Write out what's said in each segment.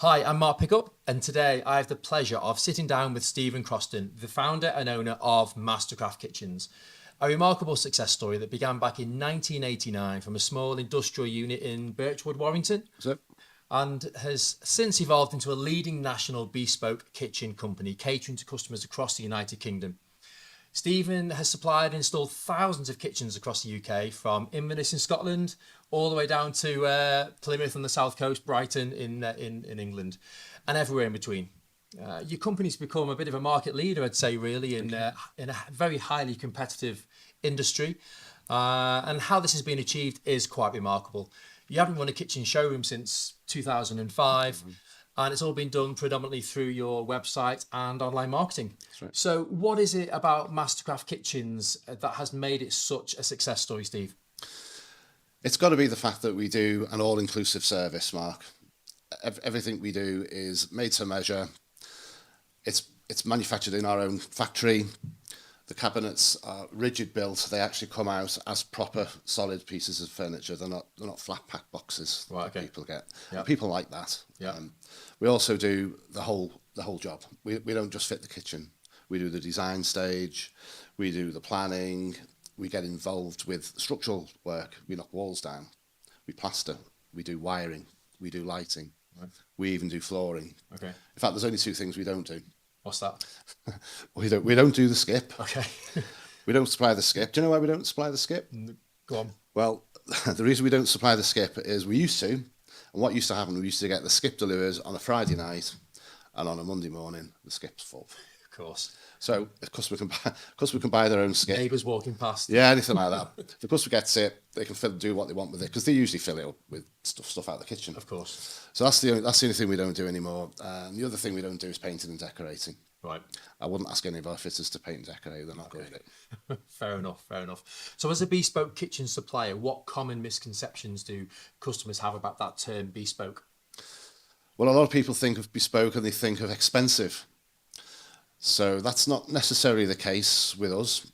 Hi, I'm Mark Pickup, and today I have the pleasure of sitting down with Stephen Croston, the founder and owner of Mastercraft Kitchens, a remarkable success story that began back in 1989 from a small industrial unit in Birchwood, Warrington, So, and has since evolved into a leading national bespoke kitchen company catering to customers across the United Kingdom. Stephen has supplied and installed thousands of kitchens across the UK, from Inverness in Scotland all the way down to Plymouth on the south coast, Brighton in England, and everywhere in between. Your company's become a bit of a market leader, I'd say, really, in a very highly competitive industry. And how this has been achieved is quite remarkable. You haven't run a kitchen showroom since 2005. And it's all been done predominantly through your website and online marketing. That's right. So what is it about Mastercraft Kitchens that has made it such a success story, Steve? It's got to be the fact that we do an all-inclusive service, Mark. Everything we do is made to measure. It's manufactured in our own factory. The cabinets are rigid built. They actually come out as proper solid pieces of furniture. They're not flat pack boxes that people get. Yep. People like that. Yep. We also do the whole job. We don't just fit the kitchen. We do the design stage. We do the planning. We get involved with structural work. We knock walls down. We plaster. We do wiring. We do lighting. Right. We even do flooring. Okay. In fact, there's only two things we don't do. What's that? We don't do the skip. Okay. We don't supply the skip. Do you know why we don't supply the skip? Go on. Well, the reason we don't supply the skip is we used to, and what used to happen, we used to get the skip delivered on a Friday night, and on a Monday morning, the skip's full. Of course. So if customer can buy their own skip. Neighbours walking past. Yeah, anything like that. If the customer gets it, they can do what they want with it, because they usually fill it up with stuff out of the kitchen. Of course. So that's the only thing we don't do anymore. The other thing we don't do is painting and decorating. Right. I wouldn't ask any of our fitters to paint and decorate. They're not good at it. Fair enough. So as a bespoke kitchen supplier, what common misconceptions do customers have about that term bespoke? Well, a lot of people think of bespoke and they think of expensive. So that's not necessarily the case with us.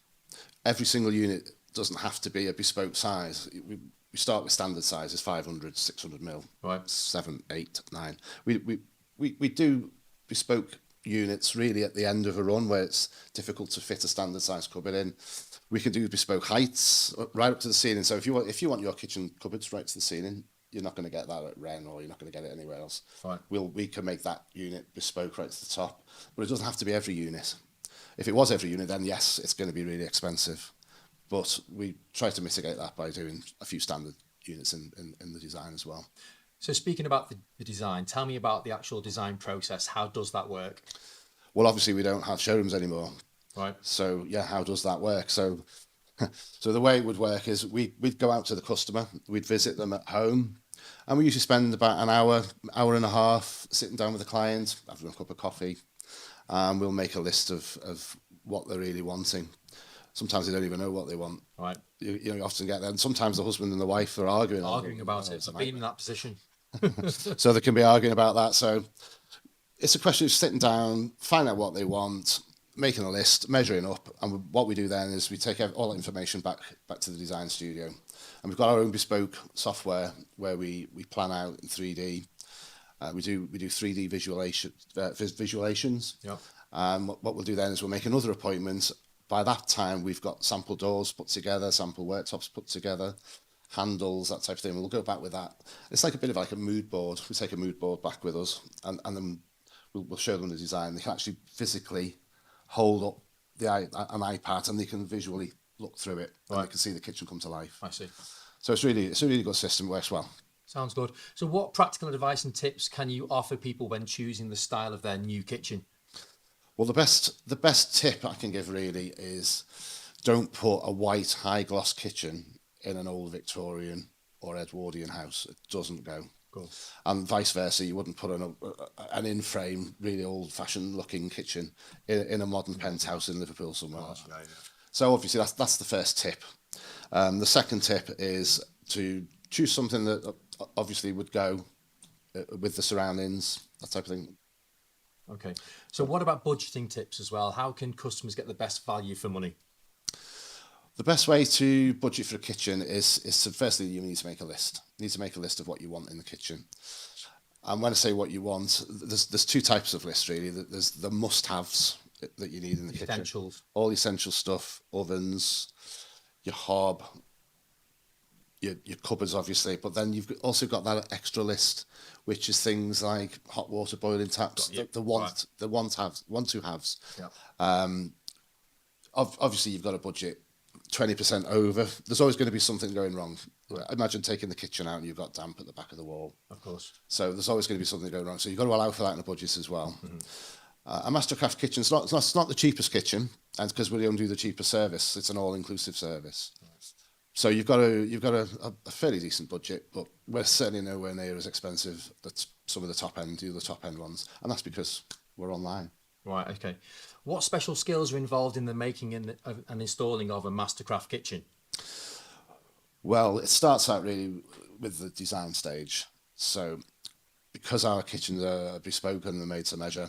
Every single unit doesn't have to be a bespoke size. We start with standard sizes, 500, 600 mil, Right. 7, 8, 9. We do bespoke units really at the end of a run where it's difficult to fit a standard size cupboard in. We can do bespoke heights right up to the ceiling. So if you want your kitchen cupboards right to the ceiling, you're not going to get that at Wren, or you're not going to get it anywhere else. Fine. We can make that unit bespoke right to the top, but it doesn't have to be every unit. If it was every unit, then yes, it's going to be really expensive. But we try to mitigate that by doing a few standard units in the design as well. So speaking about the design, tell me about the actual design process. How does that work? Well, obviously we don't have showrooms anymore. Right. So yeah, how does that work? So the way it would work is we'd go out to the customer, we'd visit them at home, and we usually spend about an hour and a half sitting down with the client, having a cup of coffee, and we'll make a list of what they're really wanting. Sometimes they don't even know what they want. Right. You often get that. And sometimes the husband and the wife are arguing About it. I've been in that position. So they can be arguing about that. So it's a question of sitting down, find out what they want, making a list, measuring up, and what we do then is we take all that information back to the design studio, and we've got our own bespoke software where we plan out in 3D. We do 3D visualizations. Yeah. What we'll do then is we'll make another appointment. By that time, we've got sample doors put together, sample worktops put together, handles, that type of thing. We'll go back with that. It's like a bit of like a mood board. We take a mood board back with us, and then we'll show them the design. They can actually physically hold up an iPad, and they can visually look through it, and they can see the kitchen come to life. I see. So it's a really good system. It works well. Sounds good. So what practical advice and tips can you offer people when choosing the style of their new kitchen? Well, the best tip I can give really is don't put a white high gloss kitchen in an old Victorian or Edwardian house. It doesn't go. Cool. And vice versa, you wouldn't put an in-frame, really old-fashioned looking kitchen in a modern penthouse in Liverpool somewhere. Yeah. So obviously that's the first tip. The second tip is to choose something that obviously would go with the surroundings, that type of thing. Okay. So what about budgeting tips as well? How can customers get the best value for money? The best way to budget for a kitchen is to firstly, you need to make a list. You need to make a list of what you want in the kitchen. And when I say what you want, there's two types of lists really. There's the must-haves that you need in the kitchen. Essentials. All the essential stuff, ovens, your hob, your cupboards obviously, but then you've also got that extra list, which is things like hot water boiling taps, the want-to-haves. Yeah. Obviously you've got a budget 20% over. There's always going to be something going wrong. Right. Imagine taking the kitchen out and you've got damp at the back of the wall. Of course. So there's always going to be something going wrong. So you've got to allow for that in the budget as well. A Mastercraft kitchen, it's not the cheapest kitchen, and because we only do the cheapest service, it's an all-inclusive service. So you've got a fairly decent budget, but we're certainly nowhere near as expensive as some of the top end ones, and that's because we're online. Right. Okay. What special skills are involved in the making and installing of a Mastercraft kitchen? Well, it starts out really with the design stage. So because our kitchens are bespoke and they're made to measure,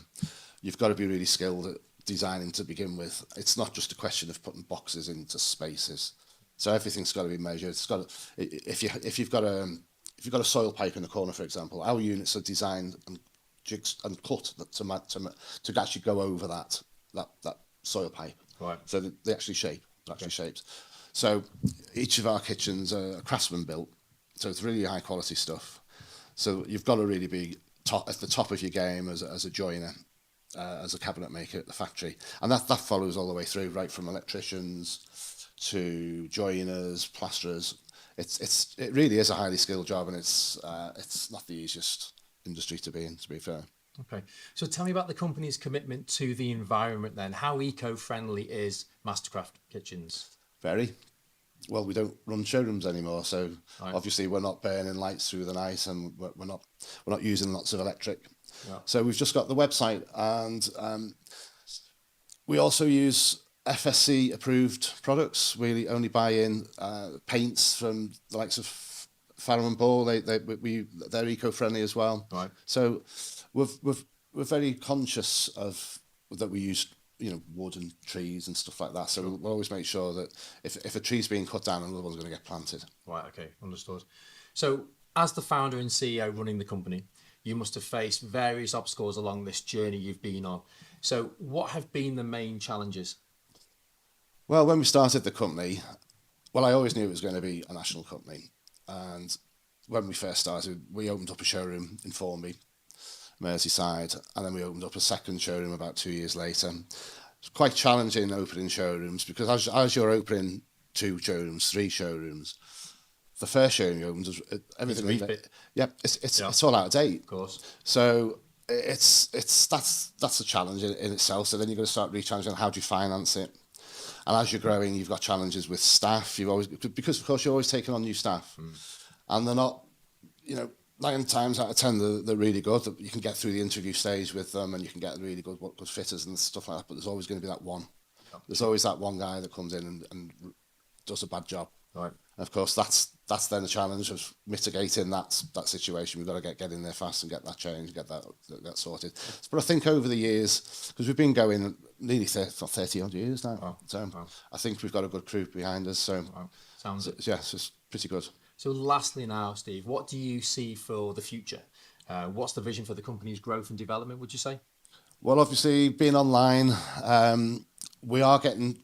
you've got to be really skilled at designing to begin with. It's not just a question of putting boxes into spaces. So everything's got to be measured. It's got to, if you've got a soil pipe in the corner, for example, our units are designed and jigs and cut to actually go over that soil pipe. Right. So they actually shape. They're actually shaped. So each of our kitchens are craftsman built. So it's really high quality stuff. So you've got to really be at the top of your game as a joiner, as a cabinet maker at the factory, and that follows all the way through, right from electricians to joiners, plasterers. It really is a highly skilled job, and it's not the easiest industry to be in, to be fair. Okay, so tell me about the company's commitment to the environment then. How eco-friendly is Mastercraft Kitchens? Very. Well, we don't run showrooms anymore, so Right. obviously we're not burning lights through the night, and we're not using lots of electric. Yeah. So we've just got the website, and we also use FSC approved products. We only buy in paints from the likes of Farrow and Ball. They're eco-friendly as well. Right. So we're very conscious of that. We use wood and trees and stuff like that. So Sure. we'll always make sure that if a tree's being cut down, another one's going to get planted. Right, okay, understood. So as the founder and CEO running the company, you must have faced various obstacles along this journey you've been on. So what have been the main challenges? Well, when we started the company, I always knew it was going to be a national company. And when we first started, we opened up a showroom in Formby, Merseyside, and then we opened up a second showroom about 2 years later. It's quite challenging opening showrooms because as you're opening 2 showrooms, 3 showrooms, the first showroom you opened, everything. It's all out of date. Of course. So that's a challenge in itself. So then you've got to start re-challenging how do you finance it. And as you're growing, you've got challenges with staff. Because of course you're always taking on new staff, and they're not, 9 times out of 10 they're really good. You can get through the interview stage with them, and you can get really good fitters and stuff like that. But there's always going to be that one. Yeah. There's always that one guy that comes in and does a bad job. Right. And of course, that's then the challenge of mitigating that situation. We've got to get in there fast and get that changed, get that sorted. But I think over the years, because we've been going nearly 30 odd years now, I think we've got a good crew behind us. So, Sounds it. Yes, it's pretty good. So lastly now, Steve, what do you see for the future? What's the vision for the company's growth and development, would you say? Well, obviously, being online, we are getting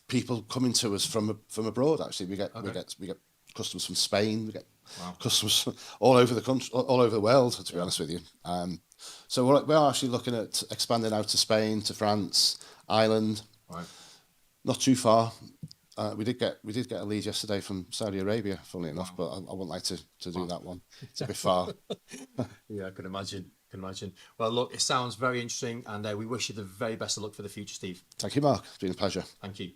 people coming to us from abroad. Actually, we get customers from Spain. We get customers all over the country, all over the world. To be honest with you, so we're actually looking at expanding out to Spain, to France, Ireland. Right. Not too far. We did get a lead yesterday from Saudi Arabia, funnily enough, but I wouldn't like to do that one. It's a bit far. Yeah, I can imagine. Well, look, it sounds very interesting, and we wish you the very best of luck for the future, Steve. Thank you, Mark. It's been a pleasure. Thank you.